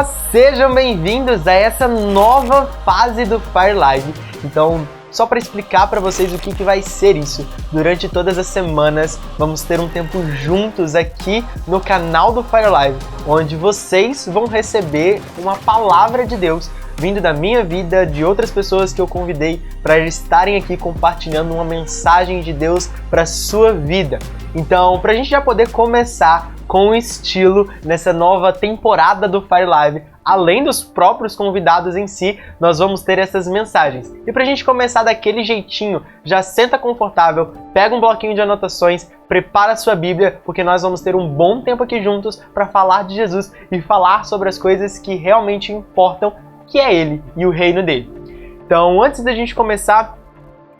Olá, sejam bem-vindos a essa nova fase do Fire Live. Então, só para explicar para vocês o que vai ser isso, durante todas as semanas vamos ter um tempo juntos aqui no canal do Fire Live, onde vocês vão receber uma palavra de Deus vindo da minha vida, de outras pessoas que eu convidei para estarem aqui compartilhando uma mensagem de Deus para a sua vida. Então, para a gente já poder começar com estilo nessa nova temporada do Fire Live, além dos próprios convidados em si, nós vamos ter essas mensagens. E pra gente começar daquele jeitinho, já senta confortável, pega um bloquinho de anotações, prepara a sua Bíblia, porque nós vamos ter um bom tempo aqui juntos para falar de Jesus e falar sobre as coisas que realmente importam, que é Ele e o reino dele. Então, antes da gente começar,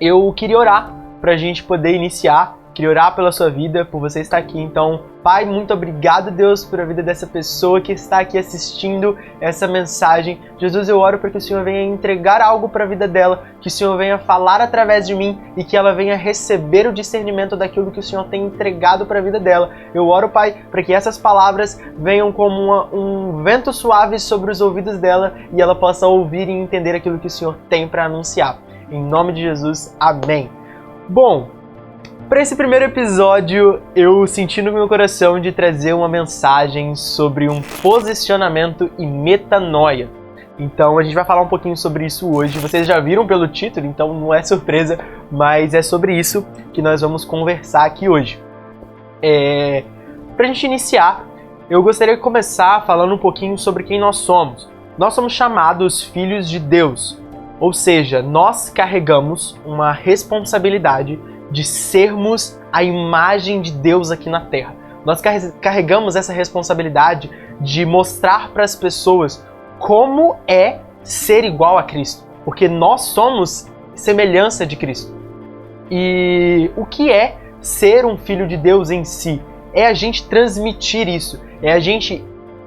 eu queria orar pra gente poder iniciar. Queria orar pela sua vida, por você estar aqui. Então, Pai, muito obrigado, Deus, por a vida dessa pessoa que está aqui assistindo essa mensagem. Jesus, eu oro para que o Senhor venha entregar algo para a vida dela, que o Senhor venha falar através de mim e que ela venha receber o discernimento daquilo que o Senhor tem entregado para a vida dela. Eu oro, Pai, para que essas palavras venham como um vento suave sobre os ouvidos dela e ela possa ouvir e entender aquilo que o Senhor tem para anunciar. Em nome de Jesus, amém. Bom, para esse primeiro episódio, eu senti no meu coração de trazer uma mensagem sobre um posicionamento e metanoia. Então a gente vai falar um pouquinho sobre isso hoje. Vocês já viram pelo título, então não é surpresa, mas é sobre isso que nós vamos conversar aqui hoje. Para a gente iniciar, eu gostaria de começar falando um pouquinho sobre quem nós somos. Nós somos chamados filhos de Deus, ou seja, nós carregamos uma responsabilidade de sermos a imagem de Deus aqui na Terra. Nós carregamos essa responsabilidade de mostrar para as pessoas como é ser igual a Cristo, porque nós somos semelhança de Cristo. E o que é ser um filho de Deus em si? É a gente transmitir isso, é a gente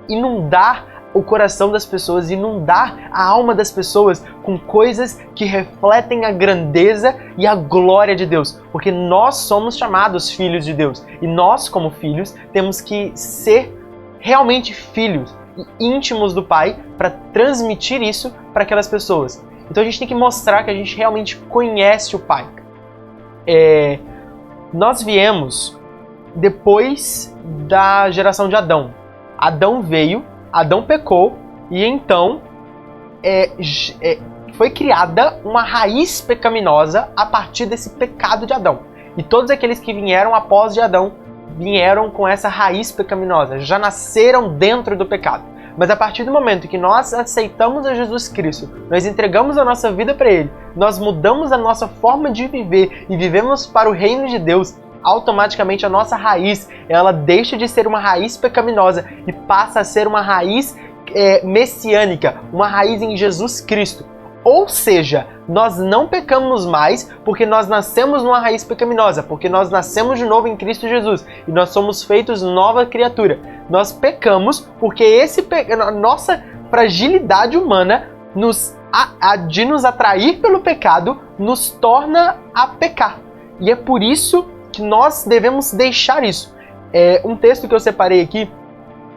inundar o coração das pessoas, inundar a alma das pessoas com coisas que refletem a grandeza e a glória de Deus, porque nós somos chamados filhos de Deus e nós, como filhos, temos que ser realmente filhos e íntimos do Pai para transmitir isso para aquelas pessoas. Então a gente tem que mostrar que a gente realmente conhece o Pai. Nós viemos depois da geração de Adão. Adão veio, Adão pecou e então foi criada uma raiz pecaminosa a partir desse pecado de Adão. E todos aqueles que vieram após de Adão vieram com essa raiz pecaminosa, já nasceram dentro do pecado. Mas a partir do momento que nós aceitamos a Jesus Cristo, nós entregamos a nossa vida para Ele, nós mudamos a nossa forma de viver e vivemos para o reino de Deus, automaticamente a nossa raiz, ela deixa de ser uma raiz pecaminosa e passa a ser uma raiz messiânica, uma raiz em Jesus Cristo. Ou seja, nós não pecamos mais porque nós nascemos numa raiz pecaminosa, porque nós nascemos de novo em Cristo Jesus e nós somos feitos nova criatura. Nós pecamos porque a nossa fragilidade humana de nos atrair pelo pecado nos torna a pecar. E é por isso que nós devemos deixar isso. Um texto que eu separei aqui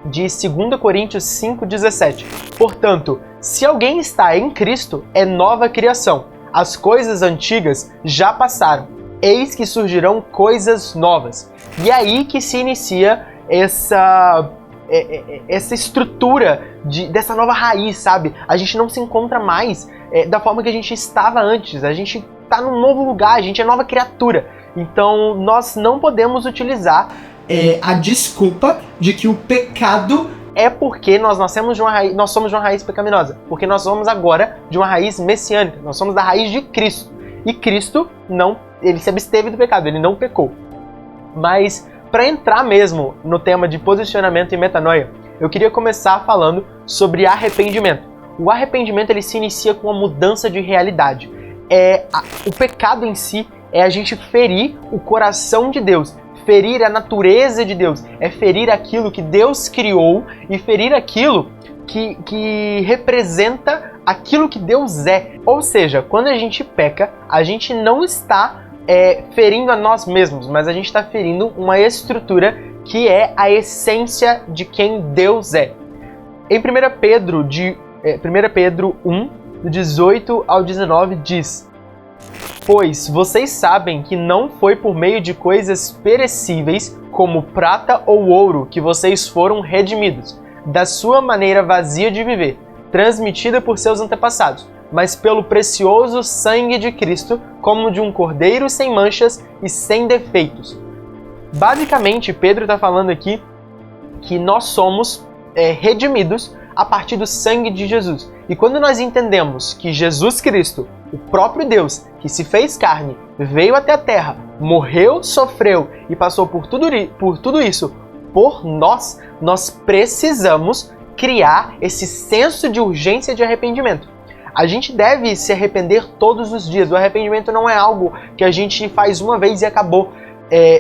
de 2 Coríntios 5,17. Portanto, se alguém está em Cristo, é nova criação. As coisas antigas já passaram. Eis que surgirão coisas novas. E é aí que se inicia essa estrutura dessa nova raiz, sabe? A gente não se encontra mais da forma que a gente estava antes. A gente está num novo lugar, a gente é nova criatura. Então, nós não podemos utilizar a desculpa de que o pecado é porque nós somos de uma raiz pecaminosa. Porque nós somos agora de uma raiz messiânica. Nós somos da raiz de Cristo. E Cristo ele se absteve do pecado, ele não pecou. Mas, para entrar mesmo no tema de posicionamento e metanoia, eu queria começar falando sobre arrependimento. O arrependimento ele se inicia com uma mudança de realidade. O pecado em si é a gente ferir o coração de Deus, ferir a natureza de Deus, é ferir aquilo que Deus criou e ferir aquilo que representa aquilo que Deus é. Ou seja, quando a gente peca, a gente não está ferindo a nós mesmos, mas a gente está ferindo uma estrutura que é a essência de quem Deus é. Em 1 Pedro 1, do 18 ao 19, diz: Pois vocês sabem que não foi por meio de coisas perecíveis, como prata ou ouro, que vocês foram redimidos, da sua maneira vazia de viver, transmitida por seus antepassados, mas pelo precioso sangue de Cristo, como de um cordeiro sem manchas e sem defeitos. Basicamente, Pedro está falando aqui que nós somos redimidos a partir do sangue de Jesus. E quando nós entendemos que Jesus Cristo, o próprio Deus, que se fez carne, veio até a terra, morreu, sofreu e passou por tudo isso por nós, nós precisamos criar esse senso de urgência de arrependimento. A gente deve se arrepender todos os dias. O arrependimento não é algo que a gente faz uma vez e acabou.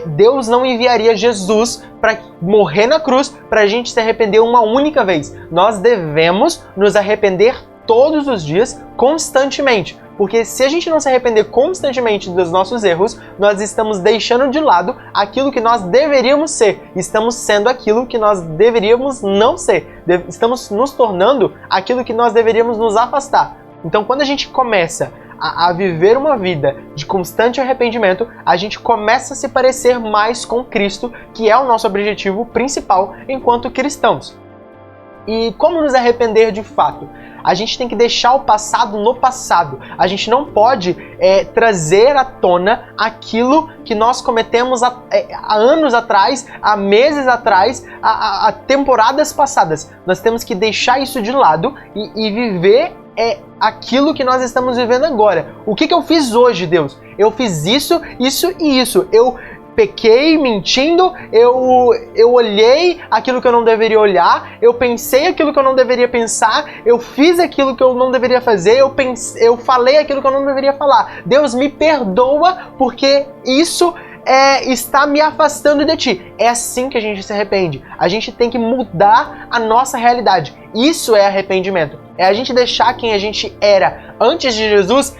Deus não enviaria Jesus para morrer na cruz para a gente se arrepender uma única vez. Nós devemos nos arrepender todos os dias, constantemente. Porque se a gente não se arrepender constantemente dos nossos erros, nós estamos deixando de lado aquilo que nós deveríamos ser. Estamos sendo aquilo que nós deveríamos não ser. Estamos nos tornando aquilo que nós deveríamos nos afastar. Então, quando a gente começa a viver uma vida de constante arrependimento, a gente começa a se parecer mais com Cristo, que é o nosso objetivo principal enquanto cristãos. E como nos arrepender de fato? A gente tem que deixar o passado no passado. A gente não pode trazer à tona aquilo que nós cometemos há anos atrás, há meses atrás, há temporadas passadas. Nós temos que deixar isso de lado e viver aquilo que nós estamos vivendo agora. O que eu fiz hoje, Deus? Eu fiz isso, isso e isso. Eu pequei mentindo, eu olhei aquilo que eu não deveria olhar, eu pensei aquilo que eu não deveria pensar, eu fiz aquilo que eu não deveria fazer, eu falei aquilo que eu não deveria falar. Deus, me perdoa porque isso está me afastando de ti. É assim que a gente se arrepende. A gente tem que mudar a nossa realidade. Isso é arrependimento. É a gente deixar quem a gente era antes de Jesus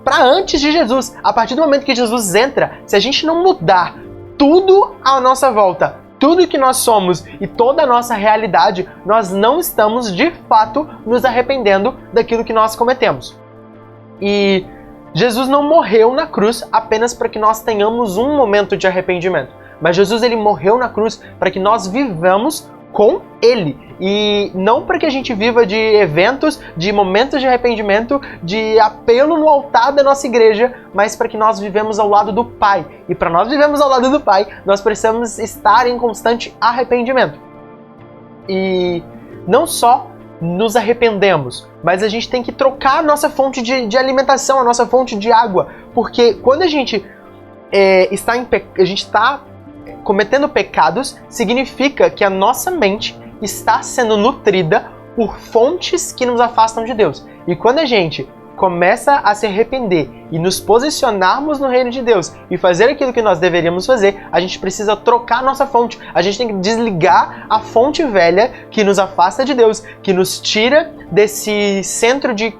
para antes de Jesus. A partir do momento que Jesus entra, se a gente não mudar tudo à nossa volta, tudo que nós somos e toda a nossa realidade, nós não estamos de fato nos arrependendo daquilo que nós cometemos. E Jesus não morreu na cruz apenas para que nós tenhamos um momento de arrependimento. Mas Jesus, ele morreu na cruz para que nós vivamos com Ele. E não para que a gente viva de eventos, de momentos de arrependimento, de apelo no altar da nossa igreja, mas para que nós vivemos ao lado do Pai. E para nós vivermos ao lado do Pai, nós precisamos estar em constante arrependimento. E não só nos arrependemos, mas a gente tem que trocar a nossa fonte de alimentação, a nossa fonte de água. Porque quando a gente está cometendo pecados, significa que a nossa mente está sendo nutrida por fontes que nos afastam de Deus. E quando a gente começa a se arrepender e nos posicionarmos no reino de Deus e fazer aquilo que nós deveríamos fazer, a gente precisa trocar a nossa fonte. A gente tem que desligar a fonte velha que nos afasta de Deus, que nos tira desse centro de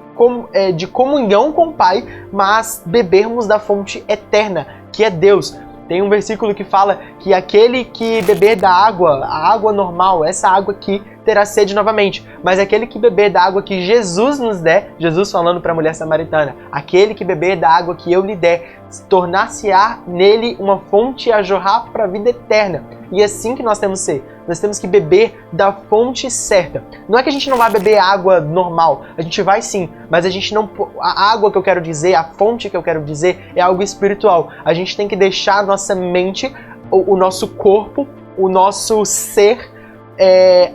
comunhão com o Pai, mas bebermos da fonte eterna, que é Deus. Tem um versículo que fala que aquele que beber da água, a água normal, essa água aqui, terá sede novamente. Mas aquele que beber da água que Jesus nos der, Jesus falando para a mulher samaritana, aquele que beber da água que eu lhe der, tornar-se-á nele uma fonte a jorrar para a vida eterna. E é assim que nós temos que ser. Nós temos que beber da fonte certa. Não é que a gente não vai beber água normal, a gente vai sim, mas a gente não. A água que eu quero dizer, a fonte que eu quero dizer é algo espiritual. A gente tem que deixar a nossa mente, o nosso corpo, o nosso ser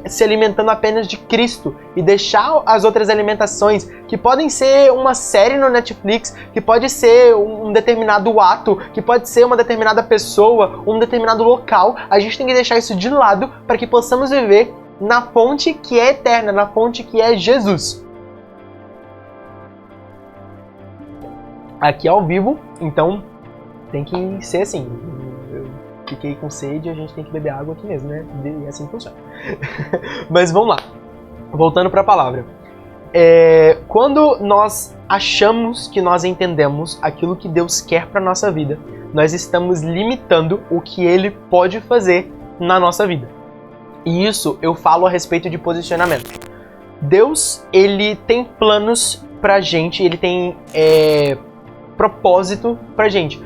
se alimentando apenas de Cristo e deixar as outras alimentações, que podem ser uma série no Netflix, que pode ser um determinado ato, que pode ser uma determinada pessoa, um determinado local. A gente tem que deixar isso de lado para que possamos viver na fonte que é eterna, na fonte que é Jesus. Aqui ao vivo, então tem que ser assim. Fiquei com sede, a gente tem que beber água aqui mesmo, né? E assim funciona. Mas vamos lá. Voltando para a palavra. Quando nós achamos que nós entendemos aquilo que Deus quer para nossa vida, nós estamos limitando o que Ele pode fazer na nossa vida. E isso eu falo a respeito de posicionamento. Deus, ele tem planos pra gente, ele tem propósito pra gente.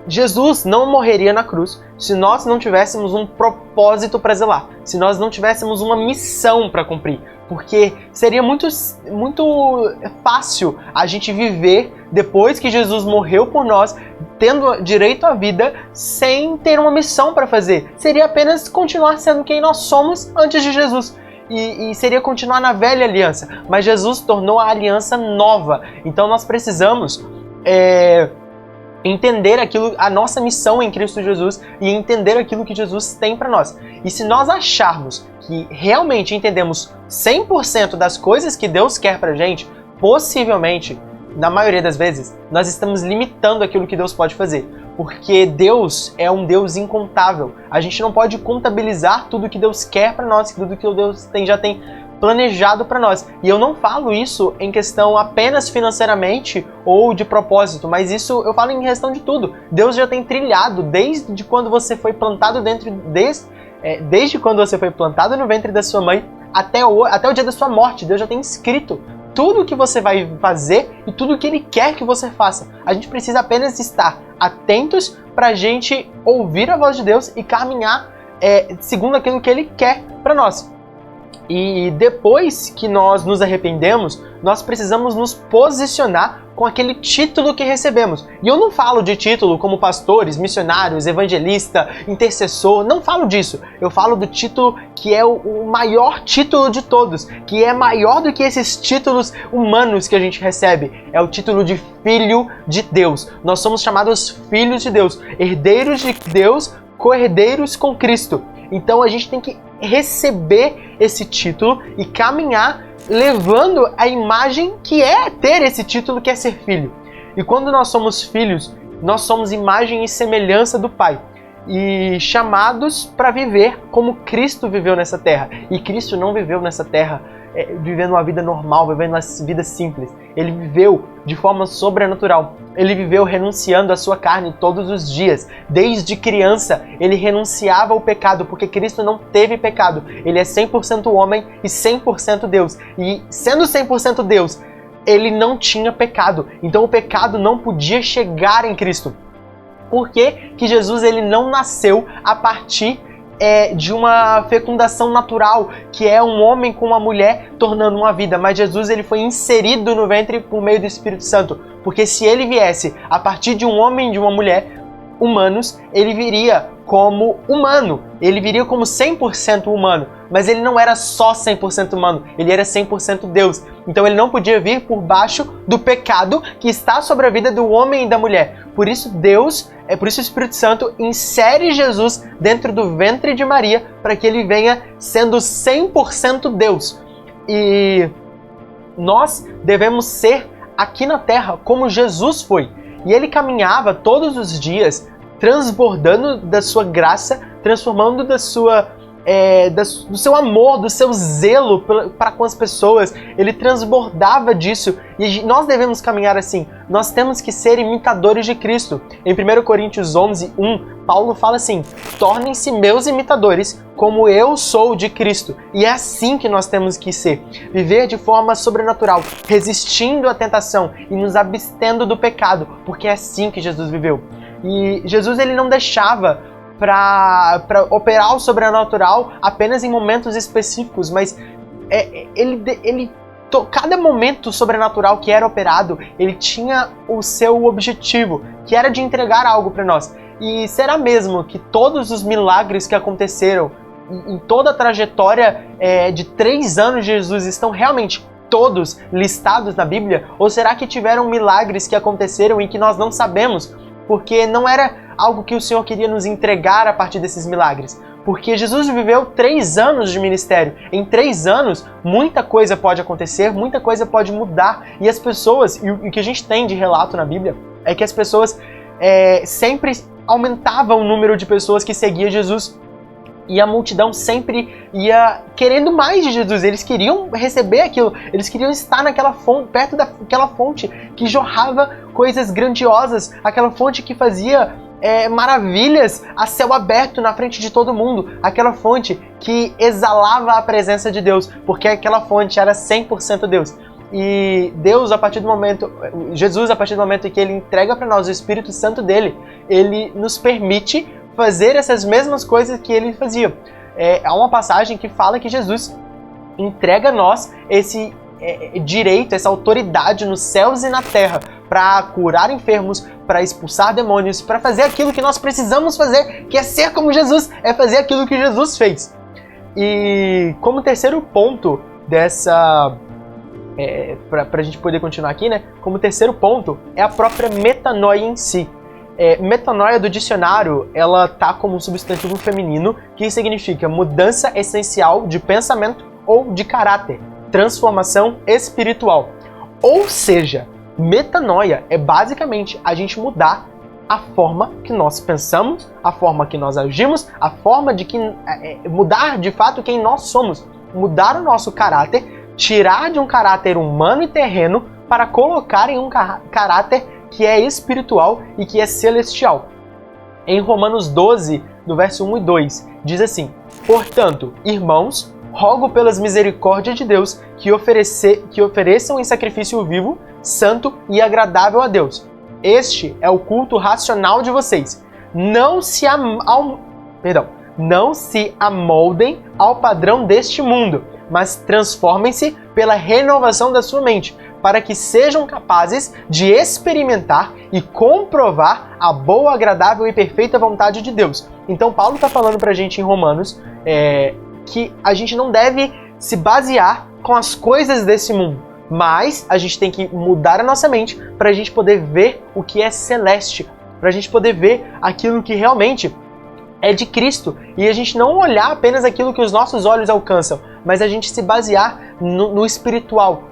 Jesus não morreria na cruz se nós não tivéssemos um propósito para zelar, se nós não tivéssemos uma missão para cumprir, porque seria muito fácil a gente viver depois que Jesus morreu por nós, tendo direito à vida, sem ter uma missão para fazer. Seria apenas continuar sendo quem nós somos antes de Jesus. E seria continuar na velha aliança. Mas Jesus tornou a aliança nova. Então nós precisamos entender a nossa missão em Cristo Jesus e entender aquilo que Jesus tem para nós. E se nós acharmos que realmente entendemos 100% das coisas que Deus quer pra gente, possivelmente, na maioria das vezes, nós estamos limitando aquilo que Deus pode fazer. Porque Deus é um Deus incontável. A gente não pode contabilizar tudo que Deus quer para nós, tudo que Deus já tem planejado para nós. E eu não falo isso em questão apenas financeiramente ou de propósito, mas isso eu falo em questão de tudo. Deus já tem trilhado desde quando você foi plantado desde quando você foi plantado no ventre da sua mãe até o dia da sua morte. Deus já tem escrito tudo o que você vai fazer e tudo o que Ele quer que você faça. A gente precisa apenas estar atentos para a gente ouvir a voz de Deus e caminhar segundo aquilo que Ele quer para nós. E depois que nós nos arrependemos, nós precisamos nos posicionar com aquele título que recebemos. E eu não falo de título como pastores, missionários, evangelista, intercessor, não falo disso. Eu falo do título que é o maior título de todos, que é maior do que esses títulos humanos que a gente recebe. É o título de Filho de Deus. Nós somos chamados filhos de Deus, herdeiros de Deus, co-herdeiros com Cristo. Então a gente tem que receber esse título e caminhar levando a imagem que é ter esse título, que é ser filho. E quando nós somos filhos, nós somos imagem e semelhança do Pai. E chamados para viver como Cristo viveu nessa terra. E Cristo não viveu nessa terra vivendo uma vida normal, vivendo uma vida simples. Ele viveu de forma sobrenatural. Ele viveu renunciando à sua carne todos os dias. Desde criança, ele renunciava ao pecado, porque Cristo não teve pecado. Ele é 100% homem e 100% Deus. E sendo 100% Deus, ele não tinha pecado. Então o pecado não podia chegar em Cristo. Por que que Jesus ele não nasceu a partir de uma fecundação natural, que é um homem com uma mulher tornando uma vida, mas Jesus ele foi inserido no ventre por meio do Espírito Santo, porque se ele viesse a partir de um homem e de uma mulher humanos, ele viria como humano, ele viria como 100% humano, mas ele não era só 100% humano, ele era 100% Deus, então ele não podia vir por baixo do pecado que está sobre a vida do homem e da mulher. Por isso por isso o Espírito Santo insere Jesus dentro do ventre de Maria, para que ele venha sendo 100% Deus. E nós devemos ser aqui na terra como Jesus foi. E ele caminhava todos os dias transbordando da sua graça, transformando do seu amor, do seu zelo para com as pessoas. Ele transbordava disso e nós devemos caminhar assim. Nós temos que ser imitadores de Cristo. Em 1 Coríntios 11:1, Paulo fala assim: tornem-se meus imitadores como eu sou de Cristo. E é assim que nós temos que ser. Viver de forma sobrenatural, resistindo à tentação e nos abstendo do pecado, porque é assim que Jesus viveu. E Jesus ele não deixava para operar o sobrenatural apenas em momentos específicos, mas cada momento sobrenatural que era operado, ele tinha o seu objetivo, que era de entregar algo para nós. E será mesmo que todos os milagres que aconteceram em toda a trajetória de 3 anos de Jesus estão realmente todos listados na Bíblia? Ou será que tiveram milagres que aconteceram e que nós não sabemos? Porque não era algo que o Senhor queria nos entregar a partir desses milagres. Porque Jesus viveu 3 anos de ministério. Em 3 anos, muita coisa pode acontecer, muita coisa pode mudar. E as pessoas, e o que a gente tem de relato na Bíblia, é que as pessoas sempre aumentavam o número de pessoas que seguiam Jesus. E a multidão sempre ia querendo mais de Jesus. Eles queriam receber aquilo. Eles queriam estar naquela fonte, perto daquela fonte que jorrava coisas grandiosas. Aquela fonte que fazia maravilhas a céu aberto na frente de todo mundo. Aquela fonte que exalava a presença de Deus, porque aquela fonte era 100% Deus. E Deus, Jesus, a partir do momento em que Ele entrega para nós o Espírito Santo dele, Ele nos permite fazer essas mesmas coisas que Ele fazia. Há uma passagem que fala que Jesus entrega a nós esse direito, essa autoridade nos céus e na terra para curar enfermos, para expulsar demônios, para fazer aquilo que nós precisamos fazer, que é ser como Jesus, é fazer aquilo que Jesus fez. E como terceiro ponto dessa... para a gente poder continuar aqui, né? Como terceiro ponto é a própria metanoia em si. Metanoia do dicionário, ela tá como um substantivo feminino que significa mudança essencial de pensamento ou de caráter, transformação espiritual. Ou seja, metanoia é basicamente a gente mudar a forma que nós pensamos, a forma que nós agimos, a forma de mudar de fato quem nós somos, mudar o nosso caráter, tirar de um caráter humano e terreno para colocar em um caráter que é espiritual e que é celestial. Em Romanos 12, no verso 1 e 2, diz assim: portanto, irmãos, rogo pelas misericórdias de Deus que ofereçam em sacrifício vivo, santo e agradável a Deus. Este é o culto racional de vocês. Não se amoldem ao padrão deste mundo, mas transformem-se pela renovação da sua mente, para que sejam capazes de experimentar e comprovar a boa, agradável e perfeita vontade de Deus. Então Paulo está falando para a gente em Romanos que a gente não deve se basear com as coisas desse mundo, mas a gente tem que mudar a nossa mente para a gente poder ver o que é celeste, para a gente poder ver aquilo que realmente é de Cristo, e a gente não olhar apenas aquilo que os nossos olhos alcançam, mas a gente se basear no espiritual.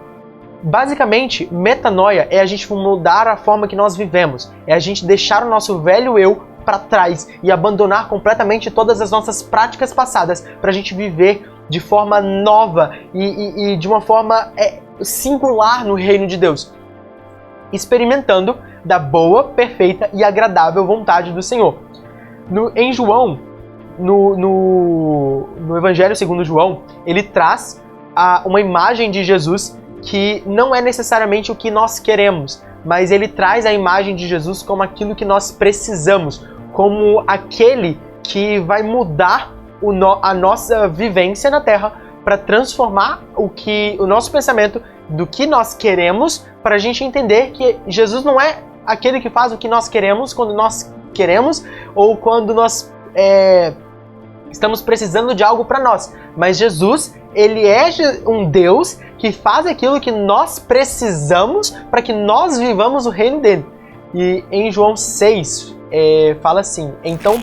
Basicamente, metanoia é a gente mudar a forma que nós vivemos, é a gente deixar o nosso velho eu para trás e abandonar completamente todas as nossas práticas passadas para a gente viver de forma nova e de uma forma singular no reino de Deus, experimentando da boa, perfeita e agradável vontade do Senhor. Em João, no Evangelho segundo João, ele traz uma imagem de Jesus que não é necessariamente o que nós queremos, mas ele traz a imagem de Jesus como aquilo que nós precisamos, como aquele que vai mudar a nossa vivência na Terra para transformar o nosso pensamento do que nós queremos, para a gente entender que Jesus não é aquele que faz o que nós queremos quando nós queremos ou quando nós estamos precisando de algo para nós, mas Jesus, ele é um Deus que faz aquilo que nós precisamos para que nós vivamos o reino dele. E em João 6 fala assim: então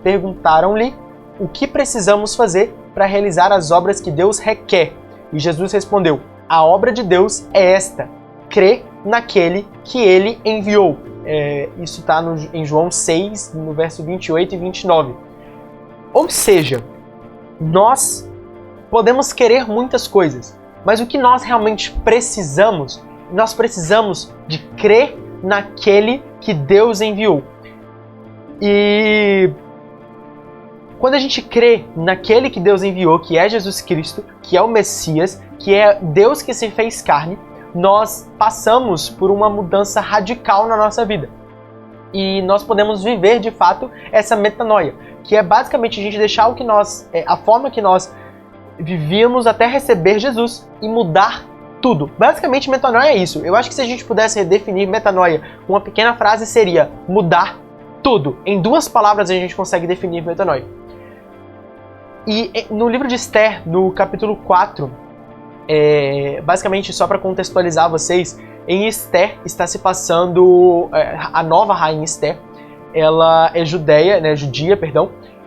perguntaram-lhe o que precisamos fazer para realizar as obras que Deus requer. E Jesus respondeu: a obra de Deus é esta, crê naquele que ele enviou. Isso está em João 6, no verso 28 e 29. Ou seja, nós podemos querer muitas coisas, mas o que nós realmente precisamos, nós precisamos de crer naquele que Deus enviou. E quando a gente crê naquele que Deus enviou, que é Jesus Cristo, que é o Messias, que é Deus que se fez carne, nós passamos por uma mudança radical na nossa vida. E nós podemos viver, de fato, essa metanoia, que é basicamente a gente deixar a forma que nós vivíamos até receber Jesus e mudar tudo. Basicamente, metanoia é isso. Eu acho que se a gente pudesse redefinir metanoia, uma pequena frase seria mudar tudo. Em 2 palavras a gente consegue definir metanoia. E no livro de Esther, no capítulo 4, basicamente, só para contextualizar vocês, em Esther está se passando a nova rainha Esther. Ela é judia,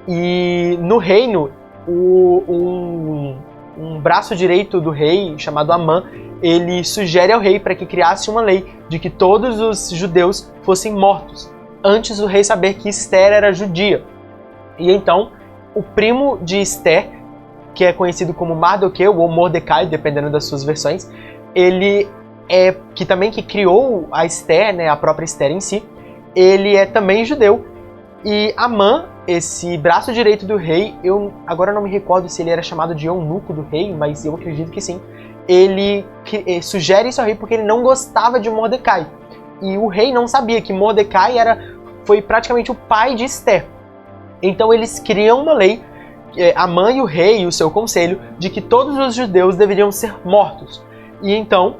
e no reino, um braço direito do rei, chamado Amã, ele sugere ao rei para que criasse uma lei de que todos os judeus fossem mortos, antes do rei saber que Esther era judia. E então, o primo de Esther, que é conhecido como Mardoqueu ou Mordecai, dependendo das suas versões, ele que criou a Esther, né, a própria Esther em si, ele é também judeu, e Amã, esse braço direito do rei, eu agora não me recordo se ele era chamado de eunuco do rei, mas eu acredito que sim, ele sugere isso ao rei porque ele não gostava de Mordecai. E o rei não sabia que Mordecai foi praticamente o pai de Esther. Então eles criam uma lei, Amã e o rei e o seu conselho, de que todos os judeus deveriam ser mortos. E então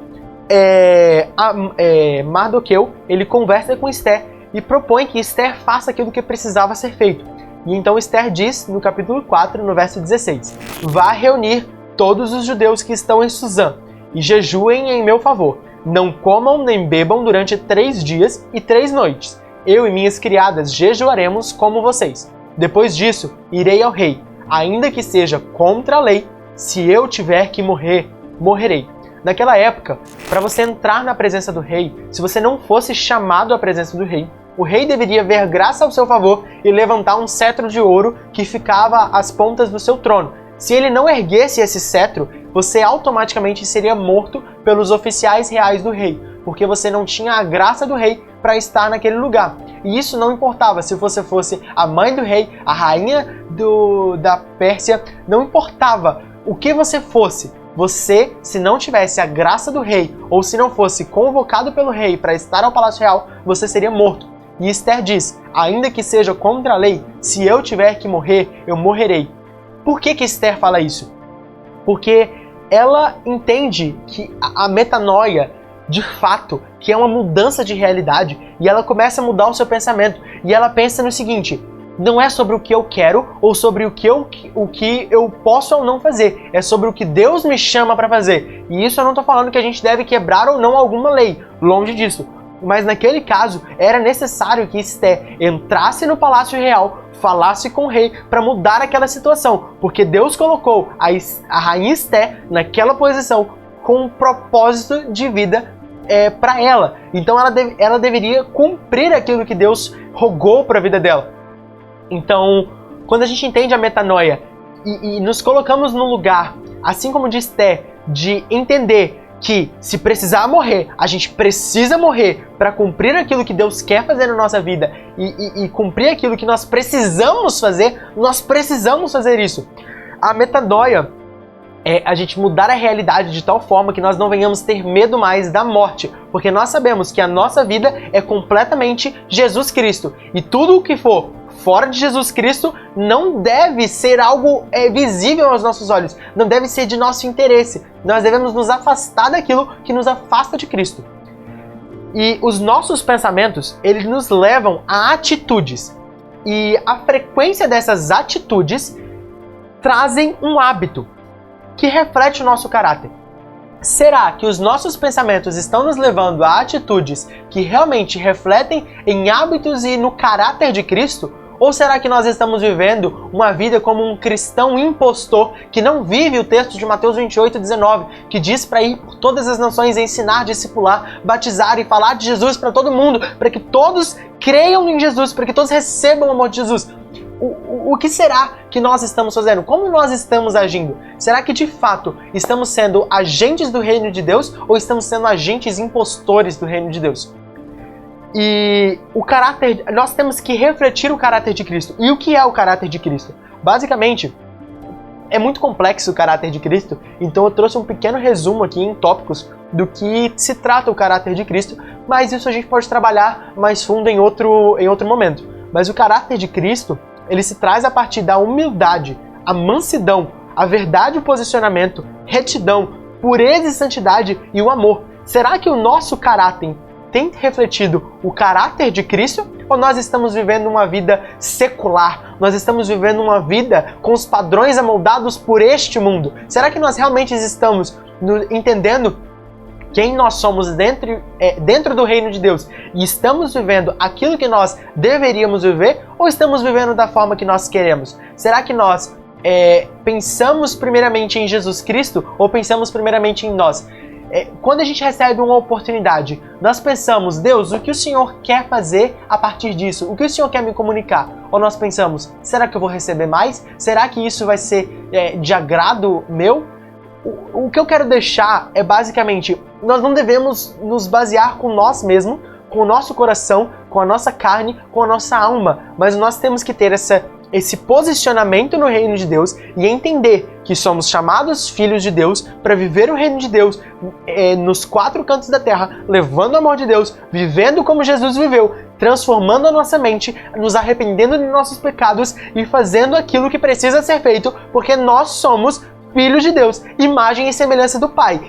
Mardoqueu, ele conversa com Esther e propõe que Esther faça aquilo que precisava ser feito. E então Esther diz, no capítulo 4, no verso 16, vá reunir todos os judeus que estão em Suzã e jejuem em meu favor. Não comam nem bebam durante 3 dias e 3 noites. Eu e minhas criadas jejuaremos como vocês. Depois disso, irei ao rei, ainda que seja contra a lei. Se eu tiver que morrer, morrerei. Naquela época, para você entrar na presença do rei, se você não fosse chamado à presença do rei, o rei deveria ver graça ao seu favor e levantar um cetro de ouro que ficava às pontas do seu trono. Se ele não erguesse esse cetro, você automaticamente seria morto pelos oficiais reais do rei, porque você não tinha a graça do rei para estar naquele lugar. E isso não importava se você fosse a mãe do rei, a rainha da Pérsia, não importava o que você fosse. Você, se não tivesse a graça do rei, ou se não fosse convocado pelo rei para estar ao Palácio Real, você seria morto. E Esther diz, ainda que seja contra a lei, se eu tiver que morrer, eu morrerei. Por que Esther fala isso? Porque ela entende que a metanoia, de fato, que é uma mudança de realidade, e ela começa a mudar o seu pensamento. E ela pensa no seguinte, não é sobre o que eu quero ou sobre o que eu posso ou não fazer. É sobre o que Deus me chama para fazer. E isso eu não estou falando que a gente deve quebrar ou não alguma lei. Longe disso. Mas naquele caso, era necessário que Esther entrasse no Palácio Real, falasse com o rei para mudar aquela situação. Porque Deus colocou a rainha Esther naquela posição com um propósito de vida para ela. Então ela deveria cumprir aquilo que Deus rogou para a vida dela. Então, quando a gente entende a metanoia e nos colocamos no lugar, assim como de Esther, de entender que se precisar morrer, a gente precisa morrer para cumprir aquilo que Deus quer fazer na nossa vida e cumprir aquilo que nós precisamos fazer isso. A metanoia é a gente mudar a realidade de tal forma que nós não venhamos ter medo mais da morte, porque nós sabemos que a nossa vida é completamente Jesus Cristo, e tudo o que for fora de Jesus Cristo não deve ser algo visível aos nossos olhos, não deve ser de nosso interesse. Nós devemos nos afastar daquilo que nos afasta de Cristo. E os nossos pensamentos, eles nos levam a atitudes, e a frequência dessas atitudes trazem um hábito que reflete o nosso caráter. Será que os nossos pensamentos estão nos levando a atitudes que realmente refletem em hábitos e no caráter de Cristo? Ou será que nós estamos vivendo uma vida como um cristão impostor que não vive o texto de Mateus 28:19, que diz para ir por todas as nações ensinar, discipular, batizar e falar de Jesus para todo mundo, para que todos creiam em Jesus, para que todos recebam o amor de Jesus? O que será que nós estamos fazendo? Como nós estamos agindo? Será que de fato estamos sendo agentes do reino de Deus ou estamos sendo agentes impostores do reino de Deus? E o caráter, nós temos que refletir o caráter de Cristo. E o que é o caráter de Cristo? Basicamente, é muito complexo o caráter de Cristo, então eu trouxe um pequeno resumo aqui em tópicos do que se trata o caráter de Cristo, mas isso a gente pode trabalhar mais fundo em outro momento. Mas o caráter de Cristo, ele se traz a partir da humildade, a mansidão, a verdade e o posicionamento, retidão, pureza e santidade e o amor. Será que o nosso caráter tem refletido o caráter de Cristo? Ou nós estamos vivendo uma vida secular? Nós estamos vivendo uma vida com os padrões amoldados por este mundo? Será que nós realmente estamos entendendo quem nós somos dentro do reino de Deus e estamos vivendo aquilo que nós deveríamos viver, ou estamos vivendo da forma que nós queremos? Será que nós pensamos primeiramente em Jesus Cristo ou pensamos primeiramente em nós? Quando a gente recebe uma oportunidade, nós pensamos, Deus, o que o Senhor quer fazer a partir disso? O que o Senhor quer me comunicar? Ou nós pensamos, será que eu vou receber mais? Será que isso vai ser de agrado meu? O que eu quero deixar é basicamente, nós não devemos nos basear com nós mesmos com o nosso coração, com a nossa carne, com a nossa alma, mas nós temos que ter esse posicionamento no reino de Deus e entender que somos chamados filhos de Deus para viver o reino de Deus nos 4 cantos da terra, levando o amor de Deus, vivendo como Jesus viveu, transformando a nossa mente, nos arrependendo de nossos pecados e fazendo aquilo que precisa ser feito, porque nós somos filhos de Deus, imagem e semelhança do Pai.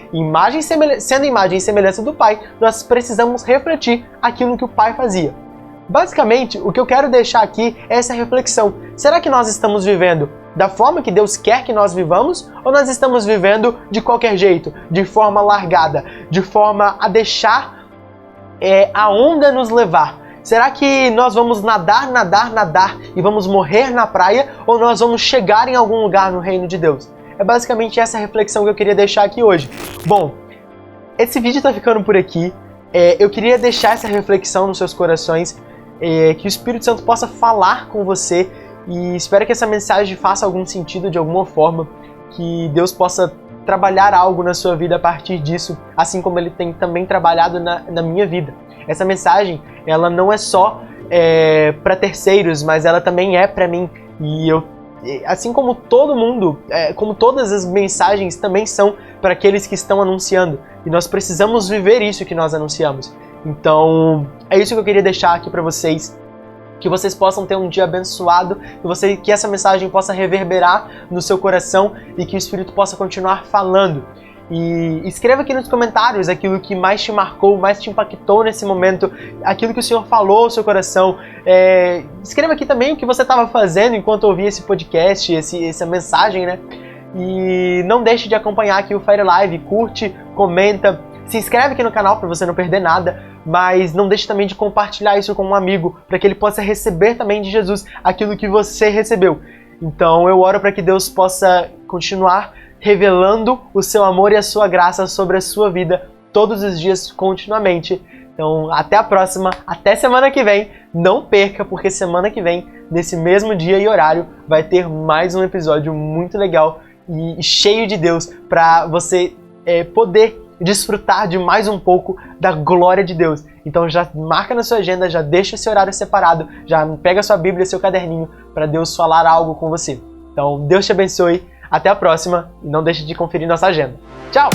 Sendo imagem e semelhança do Pai, nós precisamos refletir aquilo que o Pai fazia. Basicamente, o que eu quero deixar aqui é essa reflexão. Será que nós estamos vivendo da forma que Deus quer que nós vivamos? Ou nós estamos vivendo de qualquer jeito, de forma largada, de forma a deixar a onda nos levar? Será que nós vamos nadar e vamos morrer na praia? Ou nós vamos chegar em algum lugar no reino de Deus? É basicamente essa reflexão que eu queria deixar aqui hoje. Bom, esse vídeo tá ficando por aqui. Eu queria deixar essa reflexão nos seus corações, que o Espírito Santo possa falar com você e espero que essa mensagem faça algum sentido de alguma forma, que Deus possa trabalhar algo na sua vida a partir disso, assim como Ele tem também trabalhado na minha vida. Essa mensagem, ela não é só para terceiros, mas ela também é para mim. E eu, assim como todo mundo, como todas as mensagens também são para aqueles que estão anunciando. E nós precisamos viver isso que nós anunciamos. Então, é isso que eu queria deixar aqui para vocês. Que vocês possam ter um dia abençoado, que essa mensagem possa reverberar no seu coração e que o Espírito possa continuar falando. E escreva aqui nos comentários aquilo que mais te marcou, mais te impactou nesse momento, aquilo que o Senhor falou ao seu coração. Escreva aqui também o que você estava fazendo enquanto ouvia esse podcast, essa mensagem, né? E não deixe de acompanhar aqui o Fire Live, curte, comenta, se inscreve aqui no canal para você não perder nada, mas não deixe também de compartilhar isso com um amigo, para que ele possa receber também de Jesus aquilo que você recebeu. Então eu oro para que Deus possa continuar revelando o seu amor e a sua graça sobre a sua vida todos os dias, continuamente. Então, até a próxima, até semana que vem. Não perca, porque semana que vem, nesse mesmo dia e horário, vai ter mais um episódio muito legal e cheio de Deus para você poder desfrutar de mais um pouco da glória de Deus. Então já marca na sua agenda, já deixa esse horário separado, já pega sua Bíblia, seu caderninho, para Deus falar algo com você. Então, Deus te abençoe. Até a próxima e não deixe de conferir nossa agenda. Tchau!